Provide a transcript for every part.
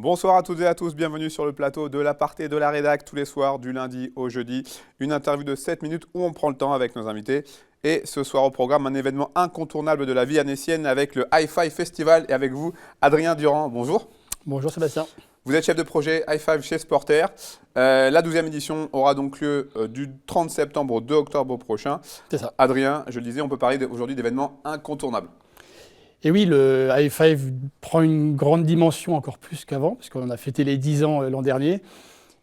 Bonsoir à toutes et à tous, bienvenue sur le plateau de l'aparté de la rédac tous les soirs du lundi au jeudi. Une interview de 7 minutes où on prend le temps avec nos invités. Et ce soir au programme, un événement incontournable de la vie annécienne avec le Hi-Fi Festival. Et avec vous, Adrien Durand, bonjour. Bonjour Sébastien. Vous êtes chef de projet Hi-Fi chez Sporter. La 12e édition aura donc lieu du 30 septembre au 2 octobre prochain. C'est ça. Adrien, je le disais, on peut parler aujourd'hui d'événements incontournables. Et oui, le i5 prend une grande dimension encore plus qu'avant, parce qu'on a fêté les 10 ans l'an dernier.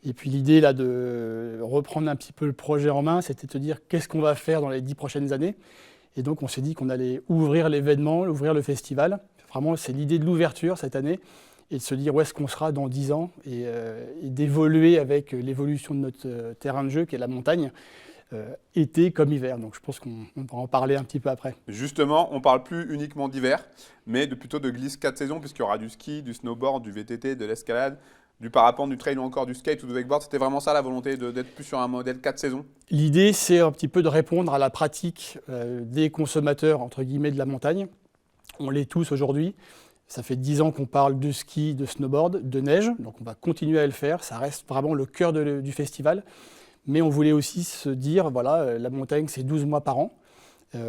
Et puis l'idée là de reprendre un petit peu le projet en main, c'était de se dire qu'est-ce qu'on va faire dans les 10 prochaines années. Et donc on s'est dit qu'on allait ouvrir l'événement, ouvrir le festival. Vraiment, c'est l'idée de l'ouverture cette année, et de se dire où est-ce qu'on sera dans 10 ans, et d'évoluer avec l'évolution de notre terrain de jeu, qui est la montagne. Été comme hiver. Donc je pense qu'on va en parler un petit peu après. Justement, on ne parle plus uniquement d'hiver, mais plutôt de glisse 4 saisons, puisqu'il y aura du ski, du snowboard, du VTT, de l'escalade, du parapente, du trail ou encore du skate ou du wakeboard. C'était vraiment ça la volonté d'être plus sur un modèle 4 saisons? L'idée, c'est un petit peu de répondre à la pratique des consommateurs, entre guillemets, de la montagne. On l'est tous aujourd'hui. Ça fait 10 ans qu'on parle de ski, de snowboard, de neige, donc on va continuer à le faire. Ça reste vraiment le cœur du festival. Mais on voulait aussi se dire, voilà, la montagne, c'est 12 mois par an.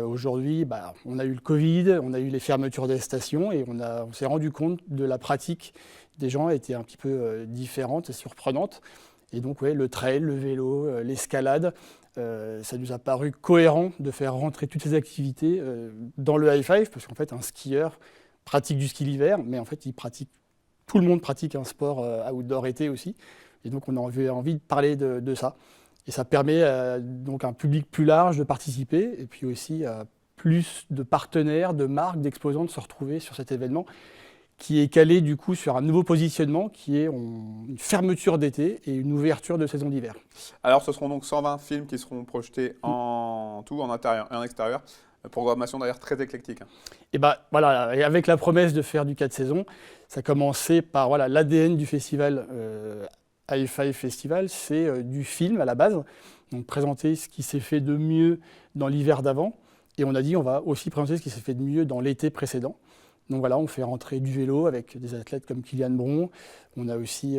Aujourd'hui, on a eu le Covid, on a eu les fermetures des stations et on s'est rendu compte de la pratique des gens était un petit peu différente et surprenante. Et donc, ouais, le trail, le vélo, l'escalade, ça nous a paru cohérent de faire rentrer toutes ces activités dans le Hi-Five, parce qu'en fait, un skieur pratique du ski l'hiver, mais en fait, tout le monde pratique un sport outdoor été aussi. Et donc, on a envie de parler de ça. Et ça permet donc à un public plus large de participer, et puis aussi à plus de partenaires, de marques, d'exposants de se retrouver sur cet événement qui est calé du coup sur un nouveau positionnement qui est une fermeture d'été et une ouverture de saison d'hiver. Alors ce seront donc 120 films qui seront projetés en tout, en intérieur et en extérieur. Programmation d'ailleurs très éclectique. Et voilà, et avec la promesse de faire du 4 saisons, ça a commencé par voilà, l'ADN du festival Hi-Fi Festival, c'est du film à la base, donc présenter ce qui s'est fait de mieux dans l'hiver d'avant, et on a dit on va aussi présenter ce qui s'est fait de mieux dans l'été précédent. Donc voilà, on fait rentrer du vélo avec des athlètes comme Kylian Bron, on a aussi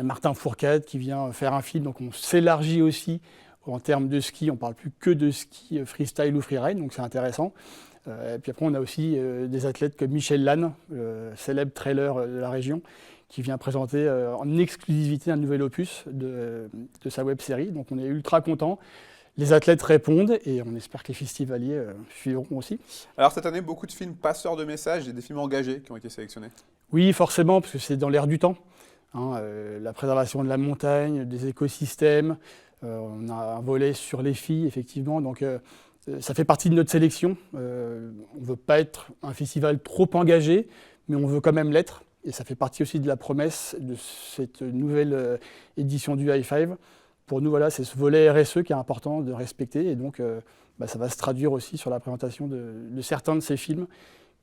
Martin Fourcade qui vient faire un film, donc on s'élargit aussi en termes de ski, on ne parle plus que de ski freestyle ou freeride, donc c'est intéressant. Et puis après on a aussi des athlètes comme Michel Lannes, le célèbre trailer de la région, qui vient présenter en exclusivité un nouvel opus de sa web-série. Donc on est ultra contents. Les athlètes répondent et on espère que les festivaliers suivront aussi. Alors cette année, beaucoup de films passeurs de messages et des films engagés qui ont été sélectionnés. Oui, forcément, parce que c'est dans l'air du temps. La préservation de la montagne, des écosystèmes. On a un volet sur les filles, effectivement. Donc ça fait partie de notre sélection. On ne veut pas être un festival trop engagé, mais on veut quand même l'être. Et ça fait partie aussi de la promesse de cette nouvelle édition du Hi-Five. Pour nous, voilà, c'est ce volet RSE qui est important de respecter. Et donc, ça va se traduire aussi sur la présentation de certains de ces films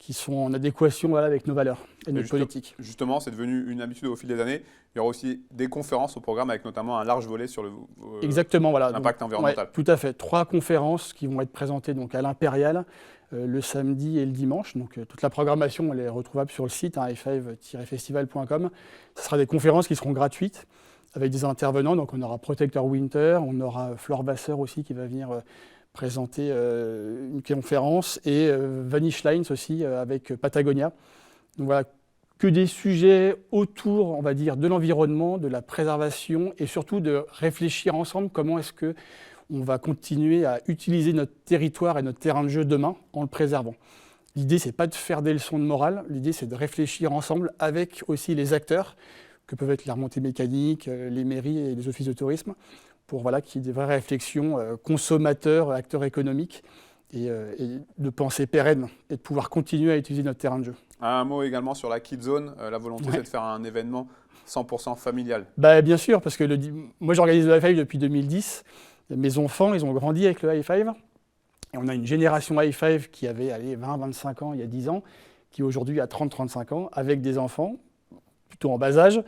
qui sont en adéquation avec nos valeurs et notre politique. Justement, c'est devenu une habitude au fil des années. Il y aura aussi des conférences au programme avec notamment un large volet sur Exactement, voilà. l'impact environnemental. Ouais, tout à fait. 3 conférences qui vont être présentées donc, à l'Impérial le samedi et le dimanche. Donc, toute la programmation elle est retrouvable sur le site hi5-festival.com. Ce sera des conférences qui seront gratuites avec des intervenants. Donc, on aura Protector Winter, on aura Flore Vasseur aussi qui va venir présenter une conférence et Vanish Lines aussi avec Patagonia. Donc voilà, que des sujets autour, on va dire, de l'environnement, de la préservation et surtout de réfléchir ensemble comment est-ce que on va continuer à utiliser notre territoire et notre terrain de jeu demain en le préservant. L'idée, c'est pas de faire des leçons de morale, l'idée, c'est de réfléchir ensemble avec aussi les acteurs, que peuvent être les remontées mécaniques, les mairies et les offices de tourisme, pour voilà, qu'il y ait des vraies réflexions consommateurs, acteurs économiques, et de pensée pérenne, et de pouvoir continuer à utiliser notre terrain de jeu. Un mot également sur la Kid Zone, la volonté c'est de faire un événement 100% familial. Bien sûr, parce que moi j'organise le Hi-Five depuis 2010. Mes enfants, ils ont grandi avec le Hi-Five. Et on a une génération Hi-Five qui avait 20-25 ans il y a 10 ans, qui aujourd'hui a 30-35 ans, avec des enfants, plutôt en bas âge.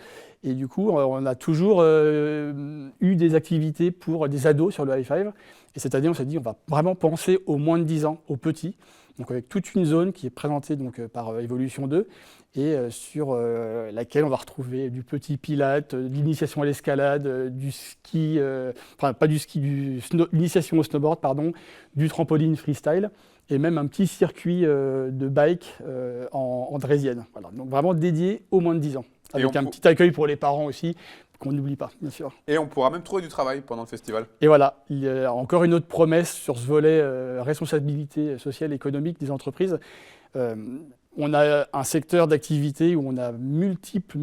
Et du coup, on a toujours eu des activités pour des ados sur le Hi-Five. Et cette année, on s'est dit, on va vraiment penser aux moins de 10 ans, aux petits. Donc avec toute une zone qui est présentée donc, par Evolution 2 et sur laquelle on va retrouver du petit pilate, de l'initiation à l'escalade, du ski, enfin pas du ski, l'initiation au snowboard, pardon, du trampoline freestyle et même un petit circuit de bike en draisienne. Voilà. Donc vraiment dédié aux moins de 10 ans. Avec un petit accueil pour les parents aussi, qu'on n'oublie pas, bien sûr. Et on pourra même trouver du travail pendant le festival. Et voilà, il y a encore une autre promesse sur ce volet responsabilité sociale et économique des entreprises. On a un secteur d'activité où on a multiples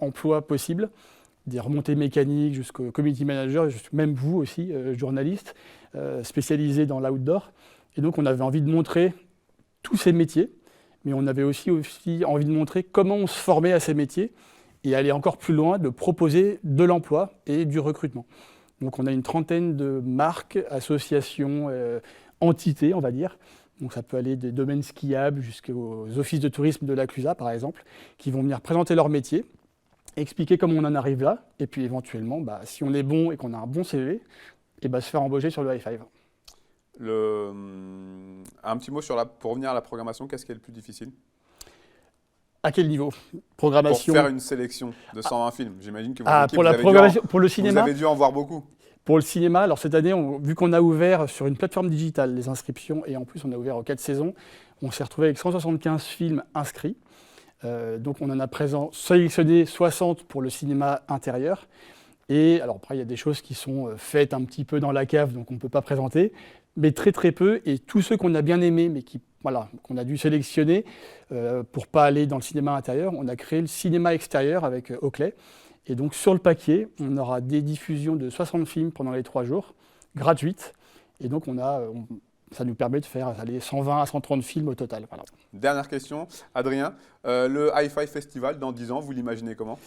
emplois possibles, des remontées mécaniques jusqu'au community manager, même vous aussi, journalistes, spécialisés dans l'outdoor. Et donc on avait envie de montrer tous ces métiers, mais on avait aussi envie de montrer comment on se formait à ces métiers et aller encore plus loin, de proposer de l'emploi et du recrutement. Donc on a une trentaine de marques, associations, entités, on va dire. Donc ça peut aller des domaines skiables jusqu'aux offices de tourisme de la Clusaz, par exemple, qui vont venir présenter leur métier, expliquer comment on en arrive là, et puis éventuellement, si on est bon et qu'on a un bon CV, et se faire embaucher sur le High-Five. Un petit mot pour revenir à la programmation, qu'est-ce qui est le plus difficile? À quel niveau? Programmation. Pour faire une sélection de 120 films, j'imagine que pour le cinéma, vous avez dû en voir beaucoup. Pour le cinéma, alors cette année, vu qu'on a ouvert sur une plateforme digitale les inscriptions, et en plus on a ouvert aux 4 saisons, on s'est retrouvé avec 175 films inscrits. Donc on en a sélectionné 60 pour le cinéma intérieur. Et alors après, il y a des choses qui sont faites un petit peu dans la cave, donc on ne peut pas présenter, mais très peu. Et tous ceux qu'on a bien aimés, mais qu'on a dû sélectionner pour ne pas aller dans le cinéma intérieur, on a créé le cinéma extérieur avec Oakley. Et donc sur le paquet, on aura des diffusions de 60 films pendant les 3 jours, gratuites. Et donc ça nous permet de faire 120 à 130 films au total. Voilà. Dernière question, Adrien. Le High-Five Festival, dans 10 ans, vous l'imaginez comment?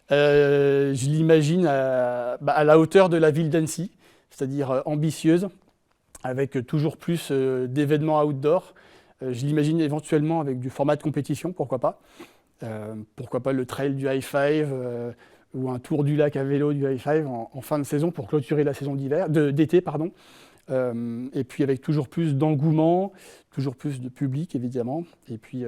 Je l'imagine à la hauteur de la ville d'Annecy, c'est-à-dire ambitieuse, avec toujours plus d'événements outdoor. Je l'imagine éventuellement avec du format de compétition, pourquoi pas. Pourquoi pas le trail du High-Five ou un tour du lac à vélo du High-Five en fin de saison pour clôturer la saison d'été. Et puis avec toujours plus d'engouement, toujours plus de public évidemment. Et puis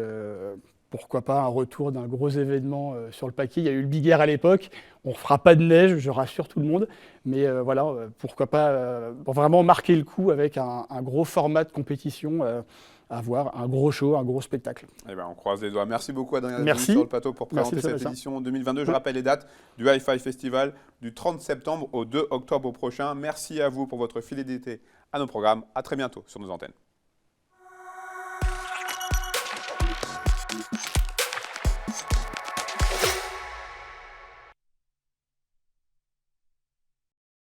pourquoi pas un retour d'un gros événement sur le paquet. Il y a eu le Big Air à l'époque. On ne fera pas de neige, je rassure tout le monde. Mais pourquoi pas vraiment marquer le coup avec un gros format de compétition. Avoir un gros show, un gros spectacle. On croise les doigts. Merci beaucoup Adrien Merci. sur le plateau pour présenter cette édition 2022. Je rappelle les dates du High-Five Festival du 30 septembre au 2 octobre prochain. Merci à vous pour votre fidélité à nos programmes. À très bientôt sur nos antennes.